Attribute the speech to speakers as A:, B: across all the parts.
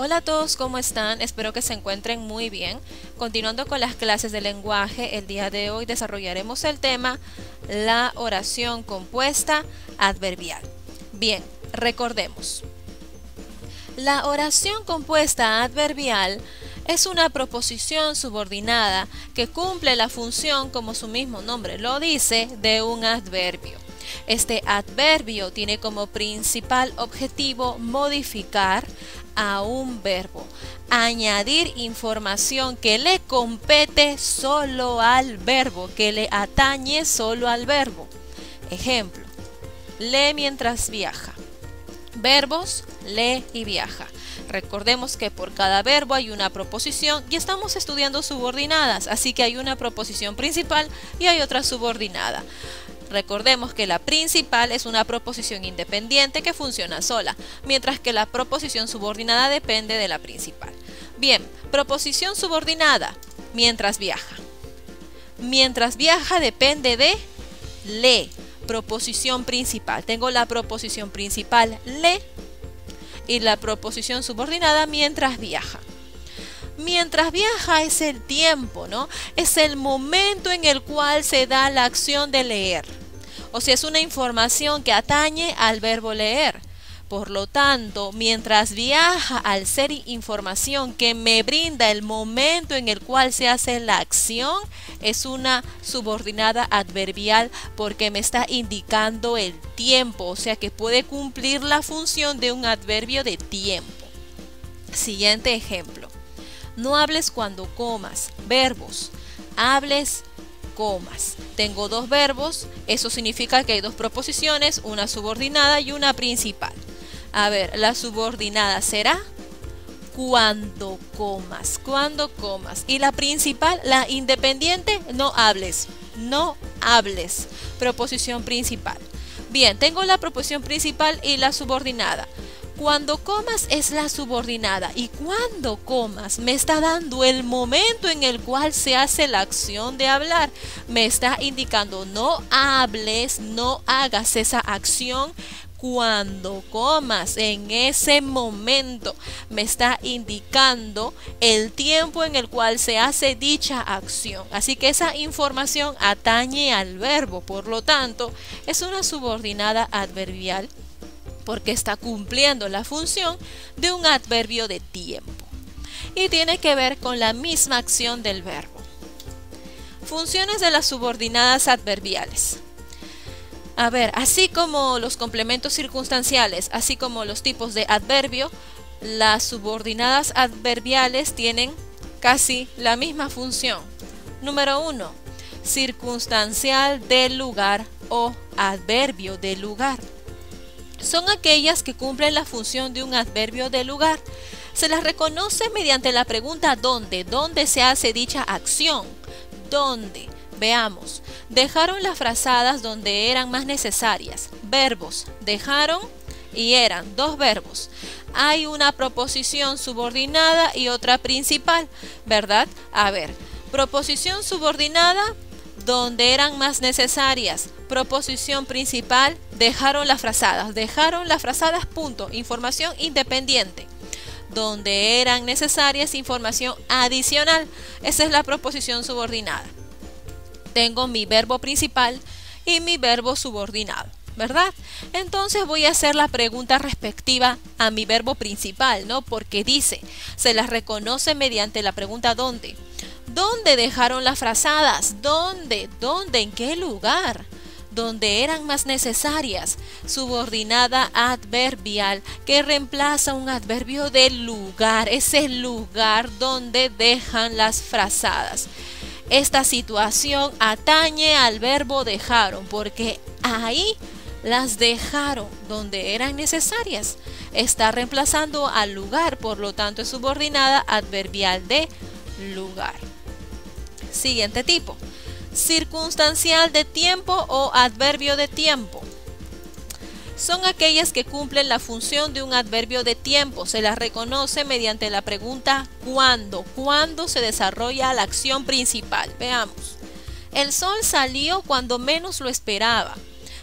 A: Hola a todos, ¿cómo están? Espero que se encuentren muy bien. Continuando con las clases de lenguaje, el día de hoy desarrollaremos el tema la oración compuesta adverbial. Bien, recordemos. La oración compuesta adverbial es una proposición subordinada que cumple la función, como su mismo nombre lo dice, de un adverbio. Este adverbio tiene como principal objetivo modificar a un verbo, añadir información que le compete solo al verbo, que le atañe solo al verbo. Ejemplo, lee mientras viaja. Verbos, lee y viaja. Recordemos que por cada verbo hay una proposición y estamos estudiando subordinadas, así que hay una proposición principal y hay otra subordinada. Recordemos que la principal es una proposición independiente que funciona sola, mientras que la proposición subordinada depende de la principal. Bien, proposición subordinada, mientras viaja. Mientras viaja depende de lee. Proposición principal. Tengo la proposición principal lee y la proposición subordinada mientras viaja. Mientras viaja es el tiempo, ¿no? Es el momento en el cual se da la acción de leer. O sea, es una información que atañe al verbo leer. Por lo tanto, mientras viaja, al ser información que me brinda el momento en el cual se hace la acción, es una subordinada adverbial porque me está indicando el tiempo, o sea que puede cumplir la función de un adverbio de tiempo. Siguiente ejemplo. No hables cuando comas. Verbos. Hables, comas. Tengo dos verbos, eso significa que hay dos proposiciones, una subordinada y una principal. A ver, la subordinada será cuando comas, cuando comas. Y la principal, la independiente, no hables, no hables. Proposición principal. Bien, tengo la proposición principal y la subordinada. Cuando comas es la subordinada y cuando comas me está dando el momento en el cual se hace la acción de hablar. Me está indicando no hables, no hagas esa acción cuando comas. En ese momento me está indicando el tiempo en el cual se hace dicha acción. Así que esa información atañe al verbo, por lo tanto es una subordinada adverbial porque está cumpliendo la función de un adverbio de tiempo y tiene que ver con la misma acción del verbo. Funciones de las subordinadas adverbiales. A ver, así como los complementos circunstanciales, así como los tipos de adverbio, las subordinadas adverbiales tienen casi la misma función. Número 1, circunstancial del lugar o adverbio del lugar. Son aquellas que cumplen la función de un adverbio de lugar. Se las reconoce mediante la pregunta ¿dónde? ¿Dónde se hace dicha acción? ¿Dónde? Veamos. Dejaron las frazadas donde eran más necesarias. Verbos. Dejaron y eran dos verbos. Hay una proposición subordinada y otra principal, ¿verdad? A ver, proposición subordinada donde eran más necesarias. Proposición principal, dejaron las frazadas, punto. Información independiente. Donde eran necesarias, información adicional. Esa es la proposición subordinada. Tengo mi verbo principal y mi verbo subordinado, ¿verdad? Entonces voy a hacer la pregunta respectiva a mi verbo principal, ¿no? Porque dice, se las reconoce mediante la pregunta ¿dónde? ¿Dónde dejaron las frazadas? ¿Dónde? ¿Dónde? ¿En qué lugar? Donde eran más necesarias. Subordinada adverbial que reemplaza un adverbio de lugar. Es el lugar donde dejan las frazadas. Esta situación atañe al verbo dejaron porque ahí las dejaron donde eran necesarias. Está reemplazando al lugar, por lo tanto es subordinada adverbial de lugar. Siguiente tipo. Circunstancial de tiempo o adverbio de tiempo. Son aquellas que cumplen la función de un adverbio de tiempo. Se las reconoce mediante la pregunta ¿cuándo? ¿Cuándo se desarrolla la acción principal? Veamos. El sol salió cuando menos lo esperaba.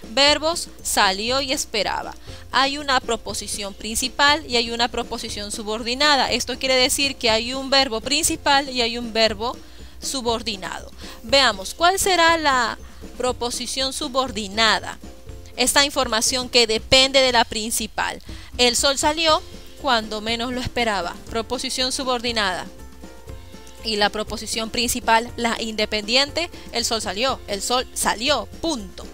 A: Verbos salió y esperaba. Hay una proposición principal y hay una proposición subordinada. Esto quiere decir que hay un verbo principal y hay un verbo subordinado. Veamos, ¿cuál será la proposición subordinada? Esta información que depende de la principal. El sol salió cuando menos lo esperaba. Proposición subordinada. Y la proposición principal, la independiente, el sol salió, punto.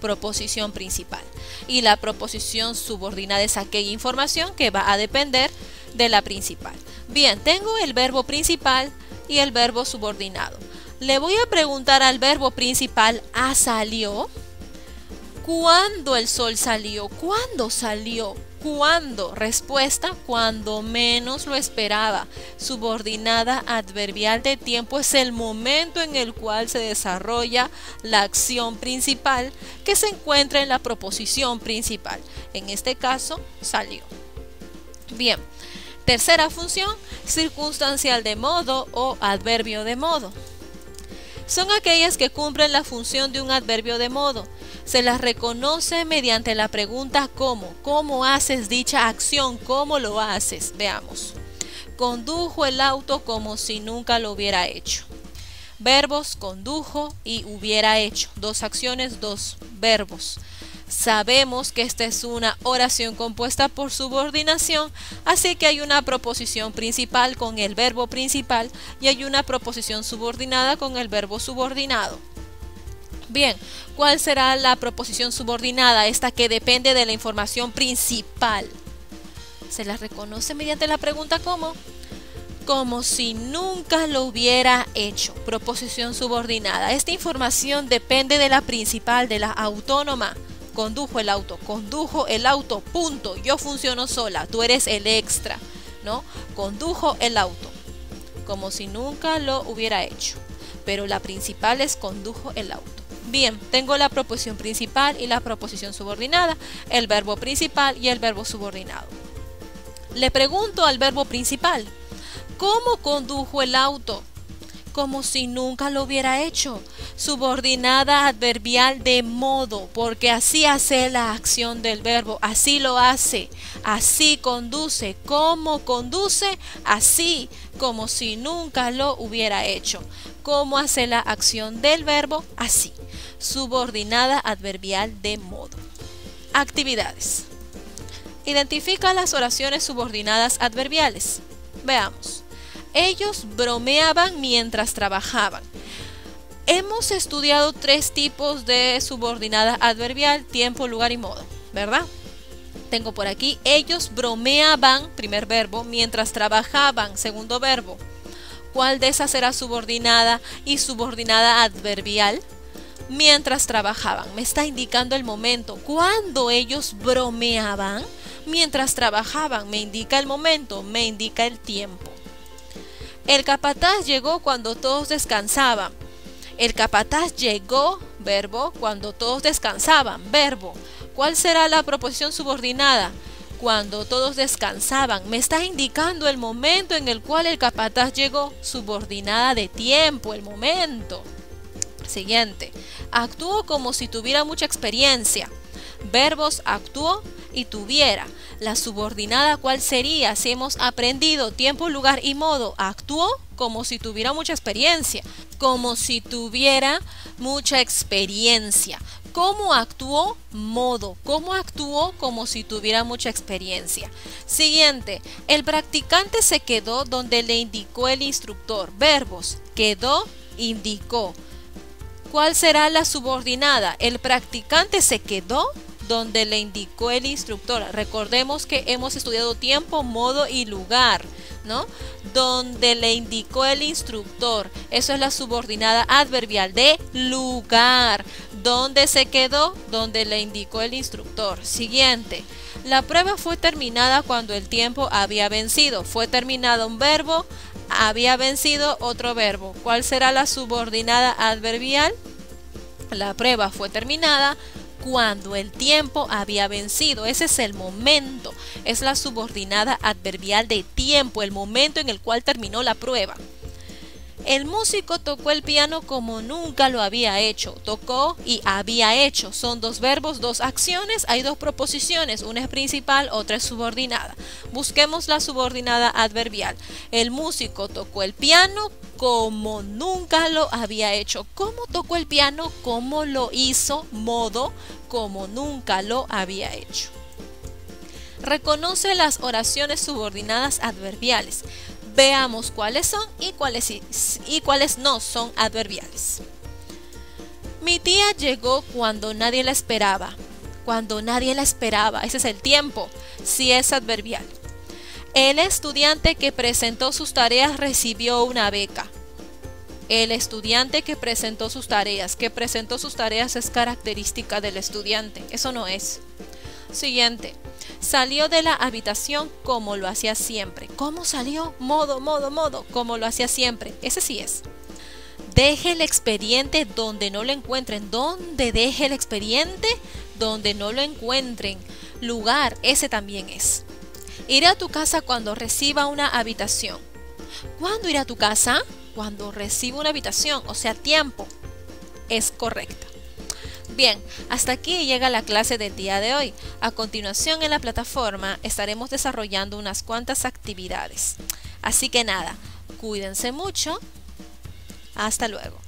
A: Proposición principal. Y la proposición subordinada es aquella información que va a depender de la principal. Bien, tengo el verbo principal y el verbo subordinado. Le voy a preguntar al verbo principal, ¿a salió? ¿Cuándo el sol salió? ¿Cuándo salió? ¿Cuándo? Respuesta, cuando menos lo esperaba. Subordinada adverbial de tiempo es el momento en el cual se desarrolla la acción principal que se encuentra en la proposición principal. En este caso, salió. Bien, tercera función, circunstancial de modo o adverbio de modo. Son aquellas que cumplen la función de un adverbio de modo. Se las reconoce mediante la pregunta ¿cómo? ¿Cómo haces dicha acción? ¿Cómo lo haces? Veamos. Condujo el auto como si nunca lo hubiera hecho. Verbos, condujo y hubiera hecho. Dos acciones, dos verbos. Sabemos que esta es una oración compuesta por subordinación, así que hay una proposición principal con el verbo principal y hay una proposición subordinada con el verbo subordinado. Bien, ¿cuál será la proposición subordinada? Esta que depende de la información principal. Se la reconoce mediante la pregunta ¿cómo? Como si nunca lo hubiera hecho. Proposición subordinada. Esta información depende de la principal, de la autónoma. Condujo el auto, punto. Yo funciono sola, tú eres el extra, ¿no? Condujo el auto, como si nunca lo hubiera hecho. Pero la principal es condujo el auto. Bien, tengo la proposición principal y la proposición subordinada, el verbo principal y el verbo subordinado. Le pregunto al verbo principal, ¿cómo condujo el auto? Como si nunca lo hubiera hecho. Subordinada adverbial de modo, porque así hace la acción del verbo, así lo hace, así conduce. ¿Cómo conduce? Así, como si nunca lo hubiera hecho. ¿Cómo hace la acción del verbo? Así. Subordinada adverbial de modo. Actividades. Identifica las oraciones subordinadas adverbiales. Veamos. Ellos bromeaban mientras trabajaban. Hemos estudiado tres tipos de subordinada adverbial, tiempo, lugar y modo, ¿verdad? Tengo por aquí, ellos bromeaban, primer verbo, mientras trabajaban, segundo verbo. ¿Cuál de esas era subordinada y subordinada adverbial? Mientras trabajaban. Me está indicando el momento. ¿Cuándo ellos bromeaban? Mientras trabajaban. Me indica el momento, me indica el tiempo. El capataz llegó cuando todos descansaban. El capataz llegó, verbo, cuando todos descansaban, verbo. ¿Cuál será la proposición subordinada? Cuando todos descansaban. Me está indicando el momento en el cual el capataz llegó, subordinada de tiempo, el momento. Siguiente. Actuó como si tuviera mucha experiencia. Verbos actuó y tuviera. La subordinada, ¿cuál sería? Si hemos aprendido tiempo, lugar y modo. Actuó como si tuviera mucha experiencia. Como si tuviera mucha experiencia. ¿Cómo actuó? Modo. ¿Cómo actuó? Como si tuviera mucha experiencia. Siguiente. El practicante se quedó donde le indicó el instructor. Verbos. Quedó, indicó. ¿Cuál será la subordinada? El practicante se quedó donde le indicó el instructor. Recordemos que hemos estudiado tiempo, modo y lugar, ¿no? Donde le indicó el instructor. Eso es la subordinada adverbial de lugar. ¿Dónde se quedó? Donde le indicó el instructor. Siguiente. La prueba fue terminada cuando el tiempo había vencido. Fue terminado un verbo, había vencido otro verbo. ¿Cuál será la subordinada adverbial? La prueba fue terminada cuando el tiempo había vencido. Ese es el momento. Es la subordinada adverbial de tiempo, el momento en el cual terminó la prueba. El músico tocó el piano como nunca lo había hecho. Tocó y había hecho. Son dos verbos, dos acciones. Hay dos proposiciones. Una es principal, otra es subordinada. Busquemos la subordinada adverbial. El músico tocó el piano como nunca lo había hecho. ¿Cómo tocó el piano? ¿Cómo lo hizo? Modo, como nunca lo había hecho. Reconoce las oraciones subordinadas adverbiales. Veamos cuáles son y cuáles no son adverbiales. Mi tía llegó cuando nadie la esperaba. Cuando nadie la esperaba, ese es el tiempo, si es adverbial. El estudiante que presentó sus tareas recibió una beca. El estudiante que presentó sus tareas es característica del estudiante, eso no es. Siguiente. Salió de la habitación como lo hacía siempre. ¿Cómo salió? Modo, como lo hacía siempre. Ese sí es. Deje el expediente donde no lo encuentren. ¿Dónde deje el expediente? Donde no lo encuentren. Lugar, ese también es. Iré a tu casa cuando reciba una habitación. ¿Cuándo iré a tu casa? Cuando reciba una habitación, o sea, tiempo. Es correcta. Bien, hasta aquí llega la clase del día de hoy. A continuación en la plataforma estaremos desarrollando unas cuantas actividades. Así que nada, cuídense mucho. Hasta luego.